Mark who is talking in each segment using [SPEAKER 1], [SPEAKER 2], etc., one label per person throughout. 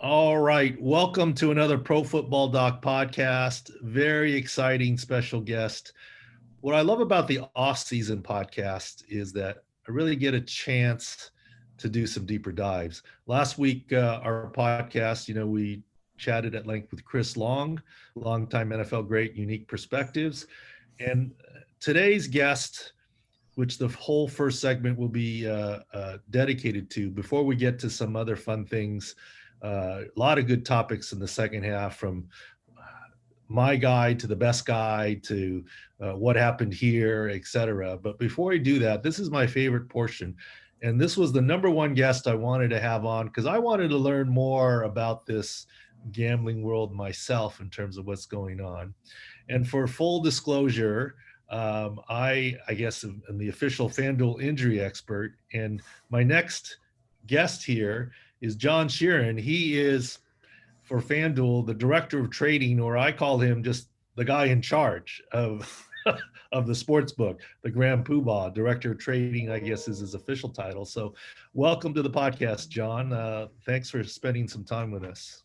[SPEAKER 1] All right. Welcome to another Pro Football Doc podcast. Very exciting special guest. What I love about the off-season podcast is that I really get a chance to do some deeper dives. Last week, our podcast, we chatted at length with Chris Long, longtime NFL great, unique perspectives. And today's guest, which the whole first segment will be dedicated to, before we get to some other fun things, a lot of good topics in the second half, from my guide to the best guide to what happened here, etc. But before I do that, this is my favorite portion. And this was the number one guest I wanted to have on because I wanted to learn more about this gambling world myself in terms of what's going on. And for full disclosure, I guess am the official FanDuel injury expert. And my next guest here is John Sheeran. He is, for FanDuel, the director of trading, or I call him just the guy in charge of of the sports book, the Grand Poobah. Director of trading, I guess, is his official title. So welcome to the podcast, John. Thanks for spending some time with us.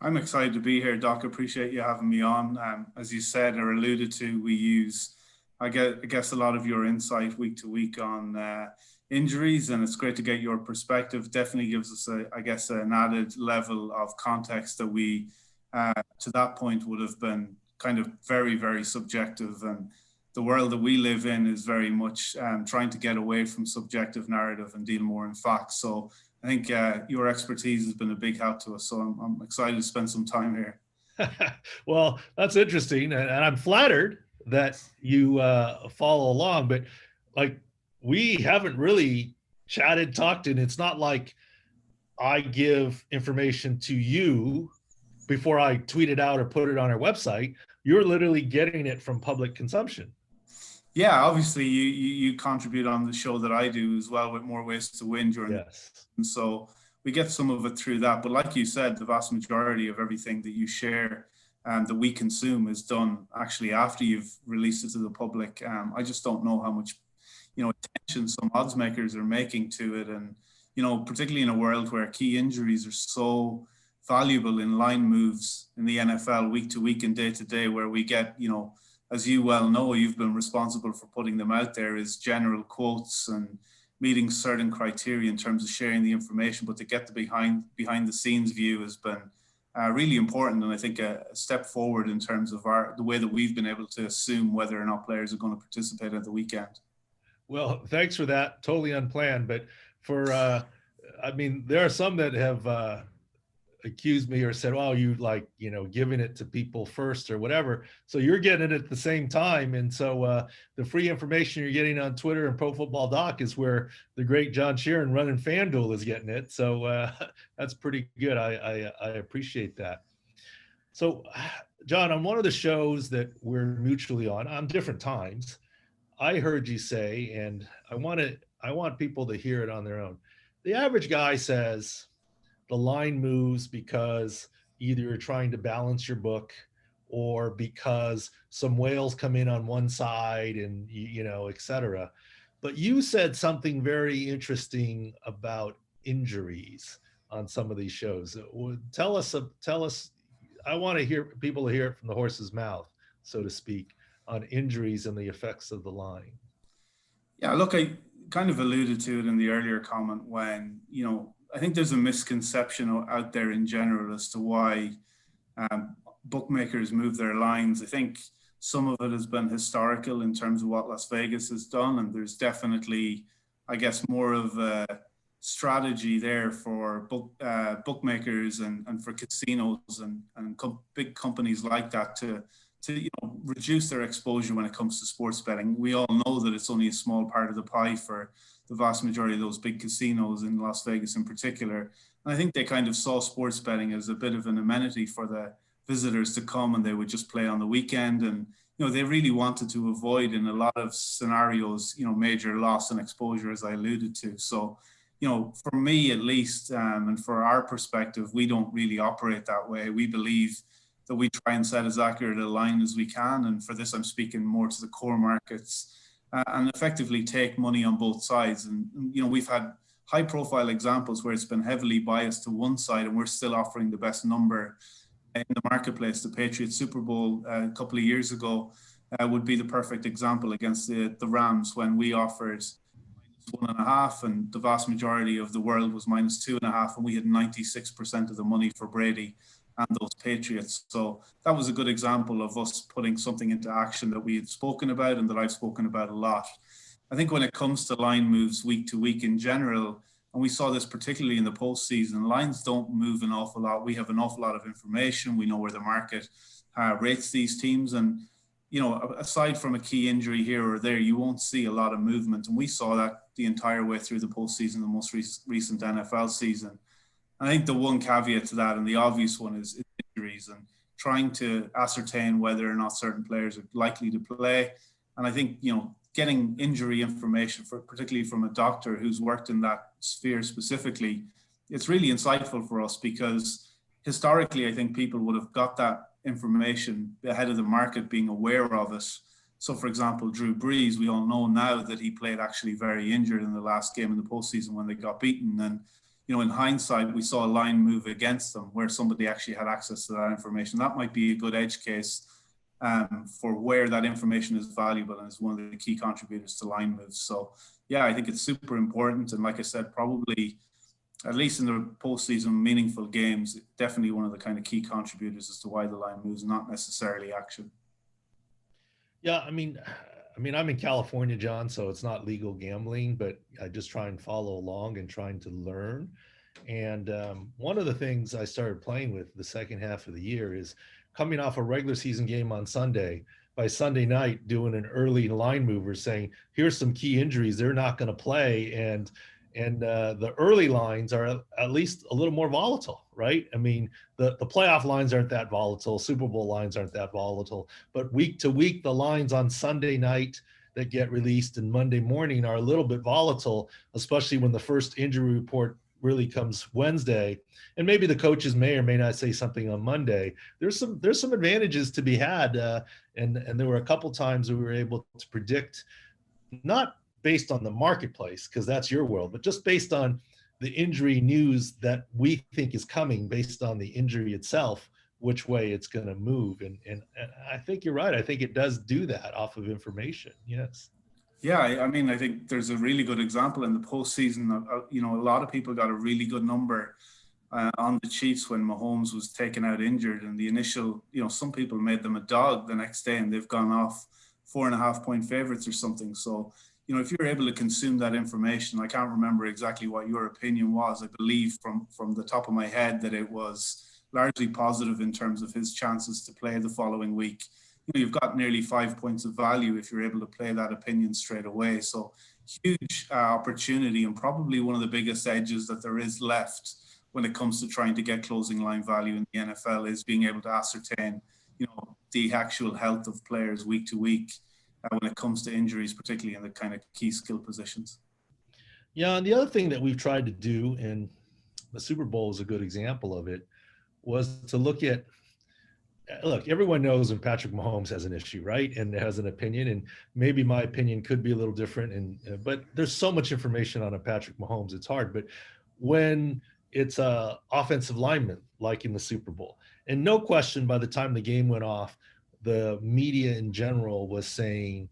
[SPEAKER 2] I'm excited to be here, Doc. Appreciate you having me on. As you said or alluded to, we use, I guess, a lot of your insight week to week on injuries, and it's great to get your perspective. Definitely gives us, an added level of context that we, to that point, would have been kind of very, very subjective. And the world that we live in is very much trying to get away from subjective narrative and deal more in facts. So I think your expertise has been a big help to us. So I'm excited to spend some time here.
[SPEAKER 1] Well, that's interesting. And I'm flattered that you follow along, but we haven't really talked, and it's not like I give information to you before I tweet it out or put it on our website. You're literally getting it from public consumption.
[SPEAKER 2] Yeah, obviously you contribute on the show that I do as well with More Ways to Win during and so we get some of it through that. But like you said, the vast majority of everything that you share that we consume is done actually after you've released it to the public. I just don't know how much attention some odds makers are making to it, and particularly in a world where key injuries are so valuable in line moves in the NFL week to week and day to day, where we get as you well know, you've been responsible for putting them out there, is general quotes and meeting certain criteria in terms of sharing the information, but to get the behind the scenes view has been really important, and I think a step forward in terms of the way that we've been able to assume whether or not players are going to participate at the weekend.
[SPEAKER 1] Well, thanks for that. Totally unplanned, but there are some that have accused me or said, "Oh, you giving it to people first or whatever." So you're getting it at the same time, and so the free information you're getting on Twitter and Pro Football Doc is where the great John Sheeran running FanDuel is getting it. So that's pretty good. I appreciate that. So, John, on one of the shows that we're mutually on different times, I heard you say, and I want people to hear it on their own. The average guy says the line moves because either you're trying to balance your book or because some whales come in on one side and, et cetera. But you said something very interesting about injuries on some of these shows. Tell us, I want to hear people to hear it from the horse's mouth, so to speak, on injuries and the effects of the line.
[SPEAKER 2] Yeah, look, I kind of alluded to it in the earlier comment when, I think there's a misconception out there in general as to why bookmakers move their lines. I think some of it has been historical in terms of what Las Vegas has done, and there's definitely, I guess, more of a strategy there for bookmakers and for casinos and big companies like that to reduce their exposure when it comes to sports betting. We all know that it's only a small part of the pie for the vast majority of those big casinos in Las Vegas in particular. And I think they kind of saw sports betting as a bit of an amenity for the visitors to come, and they would just play on the weekend. And, they really wanted to avoid, in a lot of scenarios, major loss and exposure, as I alluded to. So, for me at least, and for our perspective, we don't really operate that way. We believe that we try and set as accurate a line as we can. And for this, I'm speaking more to the core markets, and effectively take money on both sides. And, we've had high profile examples where it's been heavily biased to one side and we're still offering the best number in the marketplace. The Patriots Super Bowl a couple of years ago would be the perfect example against the Rams, when we offered -1.5 and the vast majority of the world was -2.5, and we had 96% of the money for Brady and those Patriots. So that was a good example of us putting something into action that we had spoken about and that I've spoken about a lot. I think when it comes to line moves week to week in general, and we saw this particularly in the postseason, lines don't move an awful lot. We have an awful lot of information. We know where the market rates these teams. And, you know, aside from a key injury here or there, you won't see a lot of movement. And we saw that the entire way through the postseason, the most recent NFL season. I think the one caveat to that, and the obvious one, is injuries and trying to ascertain whether or not certain players are likely to play. And I think, you know, getting injury information, particularly from a doctor who's worked in that sphere specifically, it's really insightful for us, because historically, I think people would have got that information ahead of the market being aware of it. So, for example, Drew Brees, we all know now that he played actually very injured in the last game in the postseason when they got beaten. And, you know, in hindsight, we saw a line move against them where somebody actually had access to that information. That might be a good edge case for where that information is valuable and is one of the key contributors to line moves. So, yeah, I think it's super important. And like I said, probably, at least in the postseason meaningful games, definitely one of the kind of key contributors as to why the line moves, not necessarily action.
[SPEAKER 1] Yeah, I mean, I'm in California, John, so it's not legal gambling, but I just try and follow along and trying to learn. And one of the things I started playing with the second half of the year is coming off a regular season game on Sunday, by Sunday night doing an early line mover saying, here's some key injuries, they're not going to play. And the early lines are at least a little more volatile, right? I mean, the playoff lines aren't that volatile. Super Bowl lines aren't that volatile. But week to week, the lines on Sunday night that get released and Monday morning are a little bit volatile, especially when the first injury report really comes Wednesday. And maybe the coaches may or may not say something on Monday. There's some advantages to be had. And there were a couple times we were able to predict, not based on the marketplace, because that's your world, but just based on the injury news that we think is coming based on the injury itself, which way it's going to move. And I think you're right. I think it does do that off of information. Yes.
[SPEAKER 2] Yeah, I mean, I think there's a really good example in the postseason. You know, a lot of people got a really good number on the Chiefs when Mahomes was taken out injured. And the initial, you know, some people made them a dog the next day and they've gone off 4.5-point favorites or something. So, you know, if you're able to consume that information, I can't remember exactly what your opinion was. I believe from the top of my head that it was largely positive in terms of his chances to play the following week. You know, you've got nearly 5 points of value if you're able to play that opinion straight away. So huge opportunity, and probably one of the biggest edges that there is left when it comes to trying to get closing line value in the NFL is being able to ascertain, you know, the actual health of players week to week when it comes to injuries, particularly in the kind of key skill positions.
[SPEAKER 1] Yeah, and the other thing that we've tried to do, and the Super Bowl is a good example of it, was to look, everyone knows when Patrick Mahomes has an issue, right? And has an opinion, and maybe my opinion could be a little different. But there's so much information on a Patrick Mahomes, it's hard. But when it's a offensive lineman, like in the Super Bowl, and no question, by the time the game went off, the media in general was saying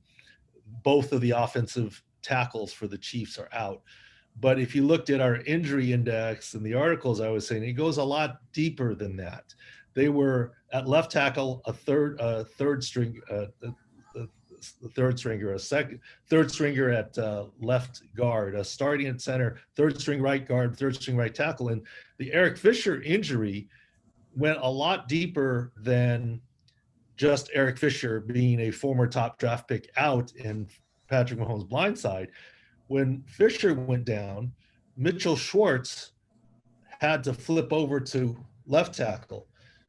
[SPEAKER 1] both of the offensive tackles for the Chiefs are out. But if you looked at our injury index and the articles, I was saying it goes a lot deeper than that. They were at left tackle, a third stringer, a second third stringer at left guard, a starting at center, third string right guard, third string right tackle. And the Eric Fisher injury went a lot deeper than just Eric Fisher being a former top draft pick out and Patrick Mahomes' blindside. When Fisher went down, Mitchell Schwartz had to flip over to left tackle.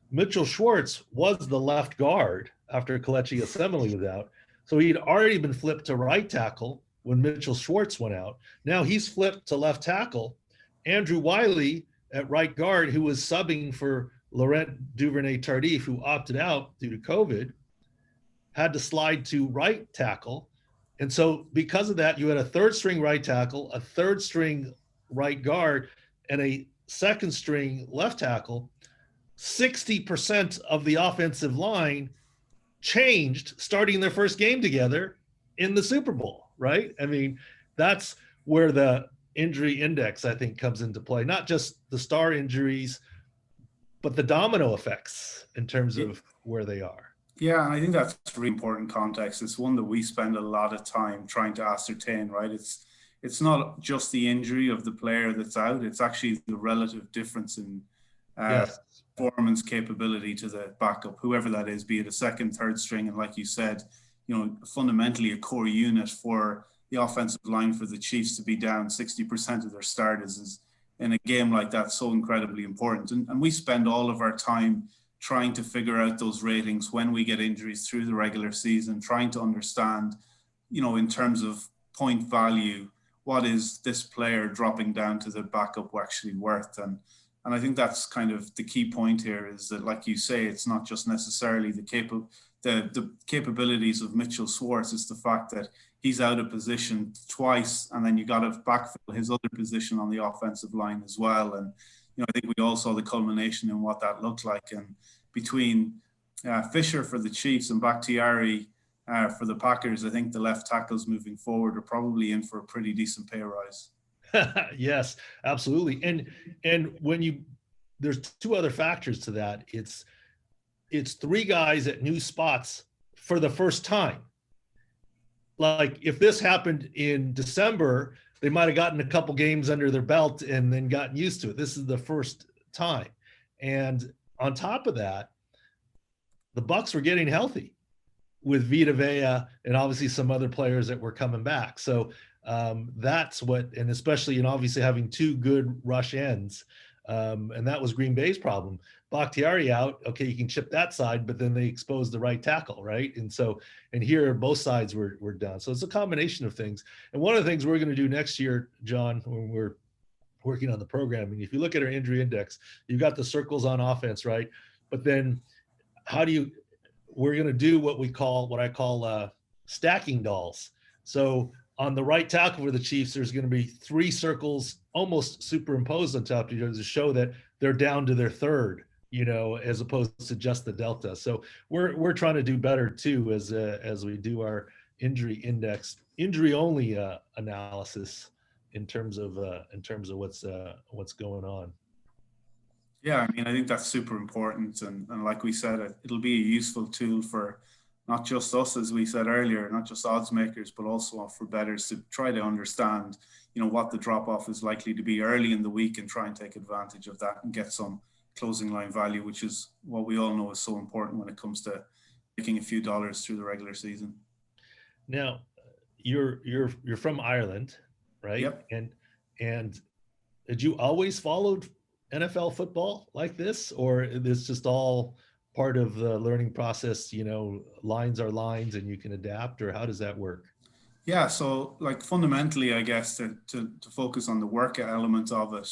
[SPEAKER 1] Mitchell Schwartz was the left guard after Kelechi Osemele was out. So he'd already been flipped to right tackle when Mitchell Schwartz went out. Now he's flipped to left tackle. Andrew Wiley at right guard, who was subbing for Laurent Duvernay-Tardif, who opted out due to COVID, had to slide to right tackle. And so because of that, you had a third string right tackle, a third string right guard and a second string left tackle, 60% of the offensive line changed starting their first game together in the Super Bowl, right? I mean, that's where the injury index, I think, comes into play. Not just the star injuries, but the domino effects in terms of where they are.
[SPEAKER 2] Yeah, and I think that's really important context. It's one that we spend a lot of time trying to ascertain, right? It's not just the injury of the player that's out, it's actually the relative difference in
[SPEAKER 1] Yes.
[SPEAKER 2] performance capability to the backup, whoever that is, be it a second, third string, and like you said, fundamentally a core unit for the offensive line for the Chiefs to be down 60% of their starters is in a game like that so incredibly important. And we spend all of our time trying to figure out those ratings when we get injuries through the regular season, trying to understand, in terms of point value, what is this player dropping down to the backup actually worth? And I think that's kind of the key point here is that, like you say, it's not just necessarily the capabilities of Mitchell Schwartz. It's the fact that he's out of position twice, and then you got to backfill his other position on the offensive line as well. And I think we all saw the culmination in what that looked like. And between Fisher for the Chiefs and Bakhtiari for the Packers, I think the left tackles moving forward are probably in for a pretty decent pay rise.
[SPEAKER 1] Yes, absolutely. And when there's two other factors to that. It's three guys at new spots for the first time. Like if this happened in December, they might have gotten a couple games under their belt and then gotten used to it. This is the first time. And on top of that, the Bucs were getting healthy with Vita Vea and obviously some other players that were coming back. So that's what, and especially, obviously having two good rush ends. And that was Green Bay's problem. Bakhtiari out, okay, you can chip that side, but then they exposed the right tackle, right? And here both sides were done. So it's a combination of things. And one of the things we're going to do next year, John, when we're working on the programming, if you look at our injury index, you've got the circles on offense, right? But then we're going to do what I call stacking dolls. So on the right tackle for the Chiefs, there's going to be three circles almost superimposed on top of each other to show that they're down to their third, as opposed to just the delta. So we're trying to do better too as we do our injury index, injury only analysis in terms of what's going on.
[SPEAKER 2] Yeah, I mean, I think that's super important, and like we said, it'll be a useful tool for not just us, as we said earlier, not just odds makers, but also for bettors to try to understand, what the drop off is likely to be early in the week and try and take advantage of that and get some closing line value, which is what we all know is so important when it comes to making a few dollars through the regular season.
[SPEAKER 1] Now, you're from Ireland, right?
[SPEAKER 2] Yep.
[SPEAKER 1] And did you always follow NFL football like this, or is just all part of the learning process? Lines are lines and you can adapt, or how does that work?
[SPEAKER 2] Yeah, so like fundamentally, I guess to focus on the work element of it,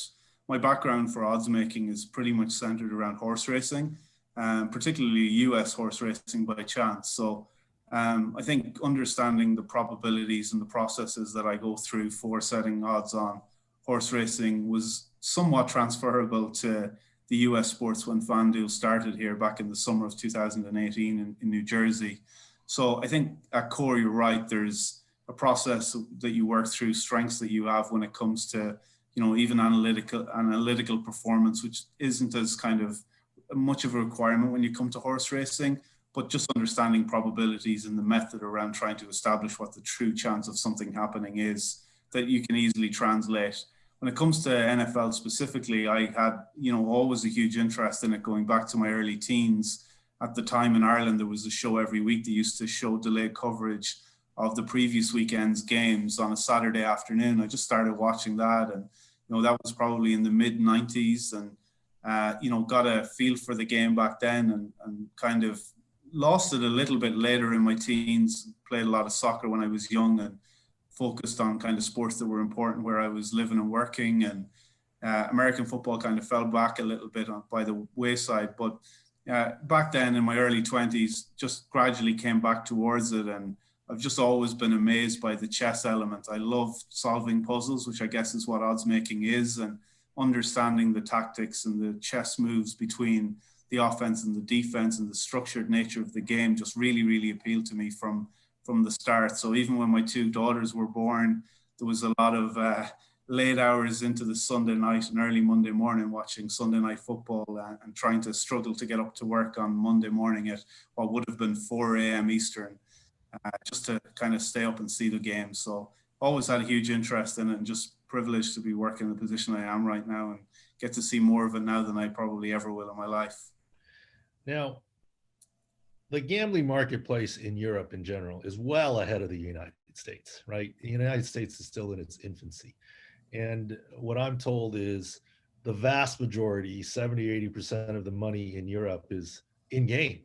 [SPEAKER 2] my background for odds making is pretty much centered around horse racing, particularly US horse racing by chance. So I think understanding the probabilities and the processes that I go through for setting odds on horse racing was somewhat transferable to the US sports when FanDuel started here back in the summer of 2018 in New Jersey. So I think at core, you're right. There's a process that you work through, strengths that you have when it comes to, even analytical performance, which isn't as kind of much of a requirement when you come to horse racing, but just understanding probabilities and the method around trying to establish what the true chance of something happening is that you can easily translate. When it comes to NFL specifically, I had, always a huge interest in it going back to my early teens. At the time in Ireland, there was a show every week that used to show delayed coverage of the previous weekend's games on a Saturday afternoon. I just started watching that, and that was probably in the mid 90s, and got a feel for the game back then, and kind of lost it a little bit later in my teens. Played a lot of soccer when I was young and focused on kind of sports that were important where I was living and working, and American football kind of fell back a little bit by the wayside. But back then in my early 20s, just gradually came back towards it, and I've just always been amazed by the chess element. I love solving puzzles, which I guess is what odds making is, and understanding the tactics and the chess moves between the offense and the defense and the structured nature of the game just really, really appealed to me from the start. So even when my two daughters were born, there was a lot of late hours into the Sunday night and early Monday morning watching Sunday night football and trying to struggle to get up to work on Monday morning at what would have been 4 a.m. Eastern, just to kind of stay up and see the game. So always had a huge interest in it, and just privileged to be working in the position I am right now and get to see more of it now than I probably ever will in my life.
[SPEAKER 1] Now, the gambling marketplace in Europe in general is well ahead of the United States, right? The United States is still in its infancy. And what I'm told is the vast majority, 70, 80% of the money in Europe is in game.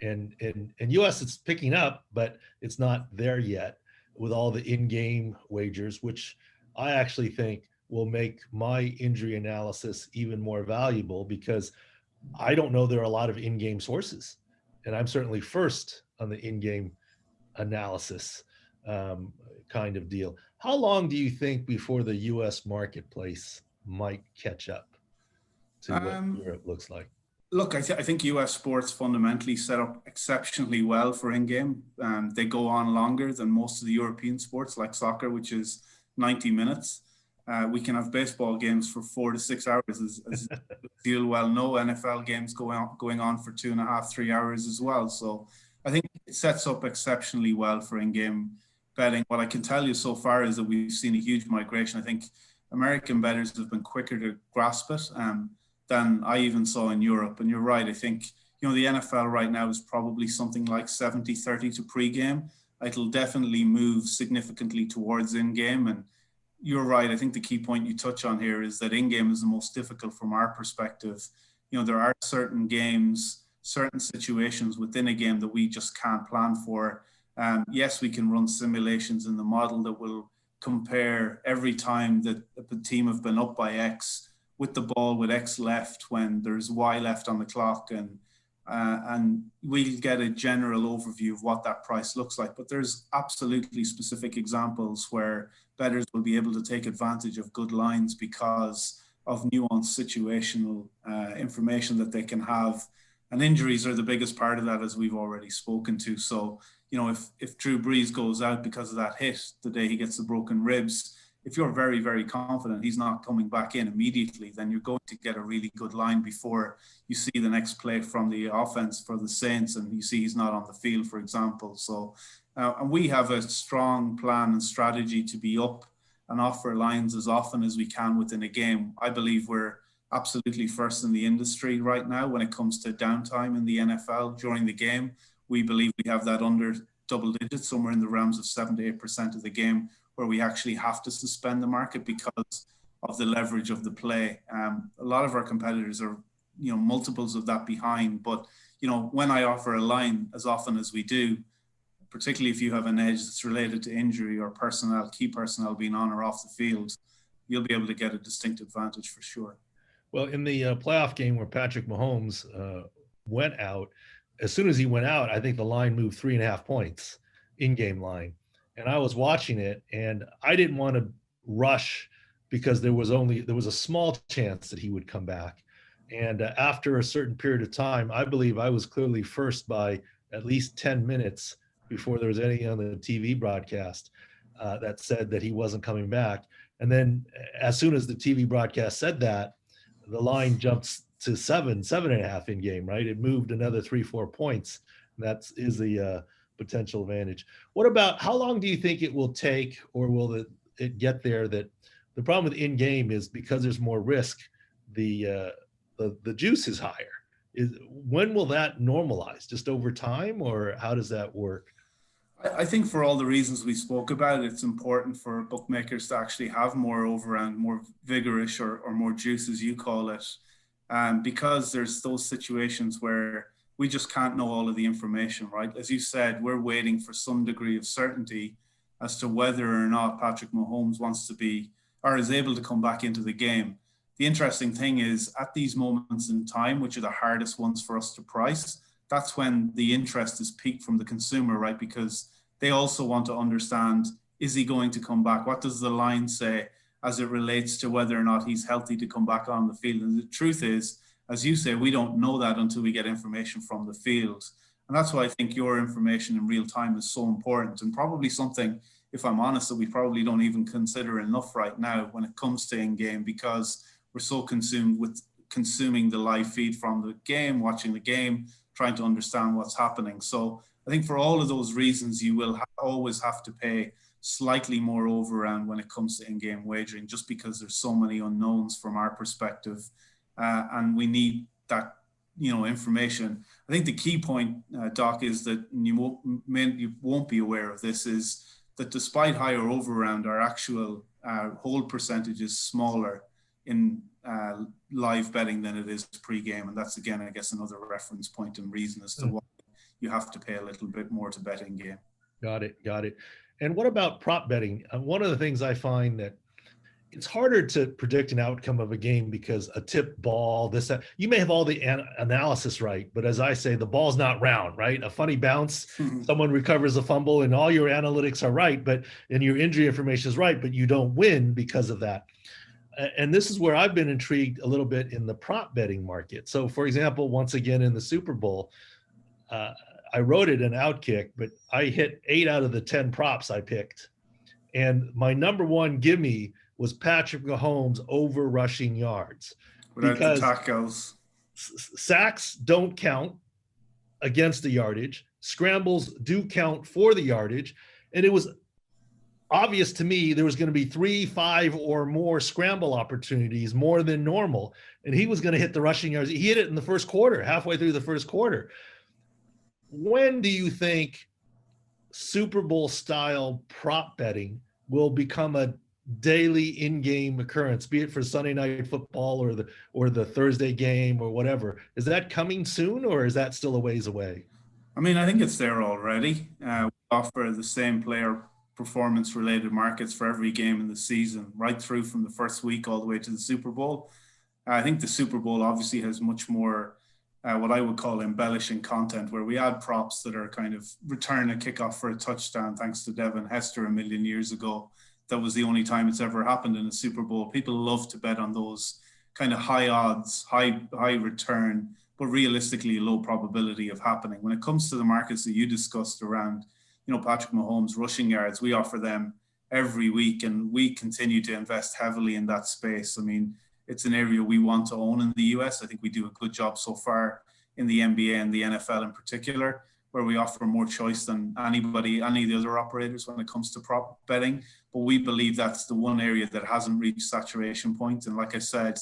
[SPEAKER 1] And in US, it's picking up, but it's not there yet with all the in-game wagers, which I actually think will make my injury analysis even more valuable, because I don't know there are a lot of in-game sources. And I'm certainly first on the in-game analysis kind of deal. How long do you think before the US marketplace might catch up to what Europe looks like?
[SPEAKER 2] Look, I think US sports fundamentally set up exceptionally well for in-game. They go on longer than most of the European sports, like soccer, which is 90 minutes. We can have baseball games for 4 to 6 hours, as you'll well know. NFL games going on for 2.5, 3 hours as well. So I think it sets up exceptionally well for in-game betting. What I can tell you so far is that we've seen a huge migration. I think American bettors have been quicker to grasp it than I even saw in Europe. And you're right. I think, the NFL right now is probably something like 70-30 to pre-game. It'll definitely move significantly towards in-game. And you're right. I think the key point you touch on here is that in-game is the most difficult from our perspective. There are certain games, certain situations within a game that we just can't plan for. Yes, we can run simulations in the model that will compare every time that the team have been up by X with the ball with X left when there's Y left on the clock, and we'll get a general overview of what that price looks like. But there's absolutely specific examples where bettors will be able to take advantage of good lines because of nuanced situational information that they can have. And injuries are the biggest part of that, as we've already spoken to. So, if Drew Brees goes out because of that hit the day he gets the broken ribs, if you're very, very confident he's not coming back in immediately, then you're going to get a really good line before you see the next play from the offense for the Saints and you see he's not on the field, for example. So, and we have a strong plan and strategy to be up and offer lines as often as we can within a game. I believe we're absolutely first in the industry right now when it comes to downtime in the NFL during the game. We believe we have that under double digits, somewhere in the realms of 7-8% of the game, where we actually have to suspend the market because of the leverage of the play. A lot of our competitors are, multiples of that behind. But, when I offer a line as often as we do, particularly if you have an edge that's related to injury or key personnel being on or off the field, you'll be able to get a distinct advantage for sure.
[SPEAKER 1] Well, in the playoff game where Patrick Mahomes went out, as soon as he went out, I think the line moved 3.5 points, in-game line. And I was watching it, and I didn't want to rush because there was a small chance that he would come back. And after a certain period of time, I believe I was clearly first by at least 10 minutes before there was any on the TV broadcast that said that he wasn't coming back. And then as soon as the TV broadcast said that, the line jumps to 7.5 in game, right? It moved another 3-4 points. That is the potential advantage. What about, how long do you think it will take, or will it get there? That the problem with in-game is because there's more risk, the juice is higher. When will that normalize? Just over time, or how does that work?
[SPEAKER 2] I think for all the reasons we spoke about, it's important for bookmakers to actually have more overround, more vigorous or more juice, as you call it, because there's those situations where we just can't know all of the information, right? As you said, we're waiting for some degree of certainty as to whether or not Patrick Mahomes wants to be or is able to come back into the game. The interesting thing is, at these moments in time, which are the hardest ones for us to price, that's when the interest is peaked from the consumer, right? Because they also want to understand, is he going to come back? What does the line say as it relates to whether or not he's healthy to come back on the field? And the truth is, as you say, we don't know that until we get information from the field. And that's why I think your information in real time is so important, and probably something, if I'm honest, that we probably don't even consider enough right now when it comes to in-game, because we're so consumed with consuming the live feed from the game, watching the game, trying to understand what's happening. So I think for all of those reasons, you will always have to pay slightly more overround when it comes to in-game wagering, just because there's so many unknowns from our perspective, and we need that information. I think the key point, Doc, is that you won't be aware of this, is that despite higher overround, our actual hold percentage is smaller in live betting than it is pre-game, and that's again, I guess, another reference point and reason as to why you have to pay a little bit more to bet in game.
[SPEAKER 1] Got it. And what about prop betting? One of the things I find that it's harder to predict an outcome of a game because a tip ball, that, you may have all the analysis right, but as I say, the ball's not round, right? A funny bounce, someone recovers a fumble, and all your analytics are right, and your injury information is right, but you don't win because of that. And this is where I've been intrigued a little bit in the prop betting market. So, for example, once again in the Super Bowl, I wrote it an outkick, but I hit 8 out of the 10 props I picked. And my number one gimme was Patrick Mahomes over rushing yards.
[SPEAKER 2] Without the tackles.
[SPEAKER 1] Sacks don't count against the yardage. Scrambles do count for the yardage. And it was obvious to me there was going to be 3, 5 or more scramble opportunities, more than normal. And he was going to hit the rushing yards. He hit it in the first quarter, halfway through the first quarter. When do you think Super Bowl style prop betting will become a daily in-game occurrence, be it for Sunday Night Football or the Thursday game or whatever? Is that coming soon, or is that still a ways away?
[SPEAKER 2] I mean, I think it's there already. We offer the same player performance related markets for every game in the season, right through from the first week all the way to the Super Bowl. I think the Super Bowl obviously has much more what I would call embellishing content, where we add props that are kind of return a kickoff for a touchdown thanks to Devin Hester a million years ago. That was the only time it's ever happened in a Super Bowl. People love to bet on those kind of high odds, high return, but realistically low probability of happening. When it comes to the markets that you discussed around, Patrick Mahomes rushing yards, we offer them every week, and we continue to invest heavily in that space. I mean, it's an area we want to own in the US. I think we do a good job so far in the NBA and the NFL in particular, where we offer more choice than any of the other operators when it comes to prop betting. But we believe that's the one area that hasn't reached saturation point. And like I said,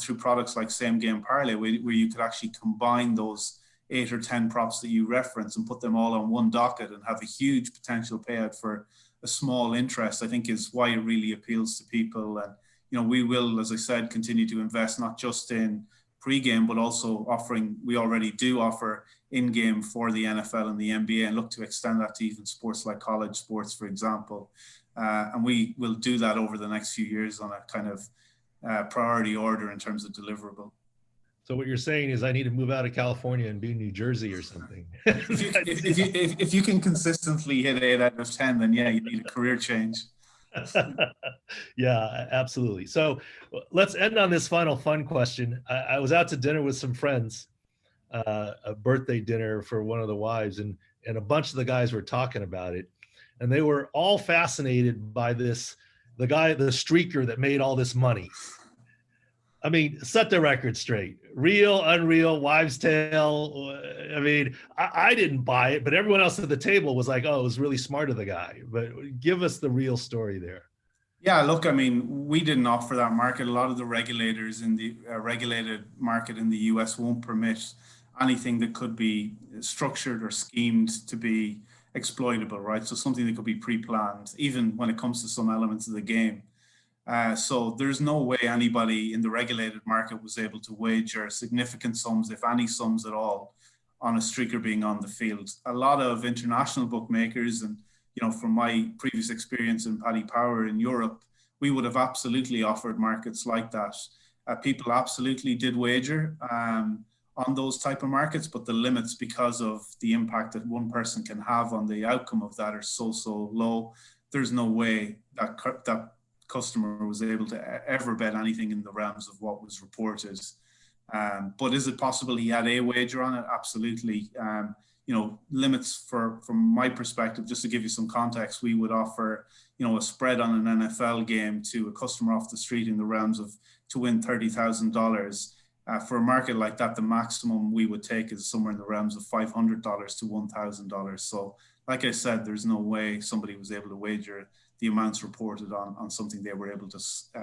[SPEAKER 2] through products like Same Game Parlay, where you could actually combine those 8 or 10 props that you reference and put them all on one docket and have a huge potential payout for a small interest, I think is why it really appeals to people. And we will, as I said, continue to invest not just in pre-game, but also we already do offer in-game for the NFL and the NBA, and look to extend that to even sports like college sports, for example. And we will do that over the next few years on a kind of priority order in terms of deliverable.
[SPEAKER 1] So what you're saying is I need to move out of California and be in New Jersey or something.
[SPEAKER 2] if you can consistently hit 8 out of 10, then yeah, you need a career change.
[SPEAKER 1] Yeah, absolutely. So let's end on this final fun question. I was out to dinner with some friends, a birthday dinner for one of the wives, and a bunch of the guys were talking about it, and they were all fascinated by the streaker that made all this money. I mean, set the record straight. Real, unreal, wives' tale. I mean, I didn't buy it, but everyone else at the table was like, oh, it was really smart of the guy. But give us the real story there.
[SPEAKER 2] Yeah, look, I mean, we didn't offer that market. A lot of the regulators in the regulated market in the US won't permit anything that could be structured or schemed to be exploitable, right? So something that could be pre-planned, even when it comes to some elements of the game. So there's no way anybody in the regulated market was able to wager significant sums, if any sums at all, on a streaker being on the field. A lot of international bookmakers, and from my previous experience in Paddy Power in Europe, we would have absolutely offered markets like that. People absolutely did wager on those type of markets, but the limits, because of the impact that one person can have on the outcome of that, are so low. There's no way that that customer was able to ever bet anything in the realms of what was reported. But is it possible he had a wager on it? Absolutely. Limits from my perspective, just to give you some context, we would offer, a spread on an NFL game to a customer off the street in the realms of to win $30,000. For a market like that, the maximum we would take is somewhere in the realms of $500 to $1,000. So, like I said, there's no way somebody was able to wager the amounts reported on something they were able to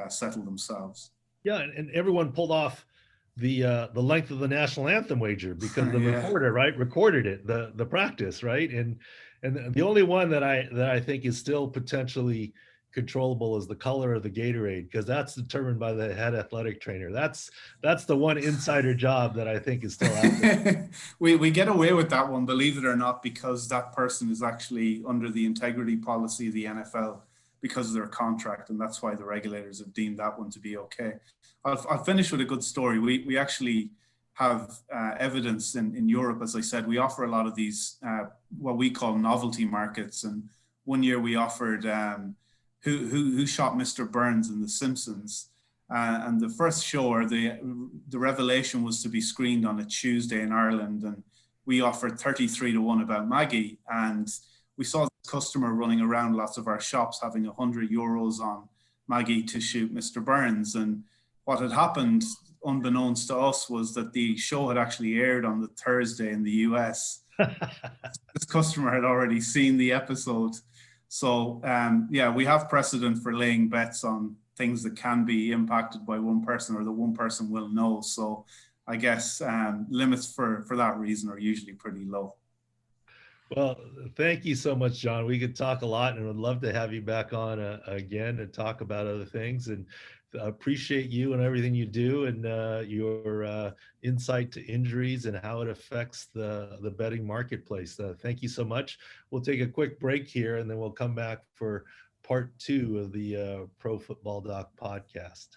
[SPEAKER 2] settle themselves.
[SPEAKER 1] Yeah, and everyone pulled off the length of the national anthem wager because the reporter recorded it, the practice, right? And the only one that I think is still potentially controllable is the color of the Gatorade, because that's determined by the head athletic trainer. That's the one insider job that I think is still out there.
[SPEAKER 2] we get away with that one, believe it or not, because that person is actually under the integrity policy of the NFL because of their contract, and that's why the regulators have deemed that one to be okay. I'll finish with a good story. We actually have evidence in Europe. As I said, we offer a lot of these what we call novelty markets, and one year we offered who shot Mr. Burns in The Simpsons, and the first show, or the revelation, was to be screened on a Tuesday in Ireland, and we offered 33-1 about Maggie, and we saw this customer running around lots of our shops having €100 on Maggie to shoot Mr. Burns. And what had happened, unbeknownst to us, was that the show had actually aired on the Thursday in the US. This customer had already seen the episode. So we have precedent for laying bets on things that can be impacted by one person, or the one person will know. So I guess limits for that reason are usually pretty low.
[SPEAKER 1] Well, thank you so much, John. We could talk a lot, and would love to have you back on again and talk about other things. And appreciate you and everything you do, and your insight to injuries and how it affects the betting marketplace. Thank you so much. We'll take a quick break here, and then we'll come back for part 2 of the Pro Football Doc podcast.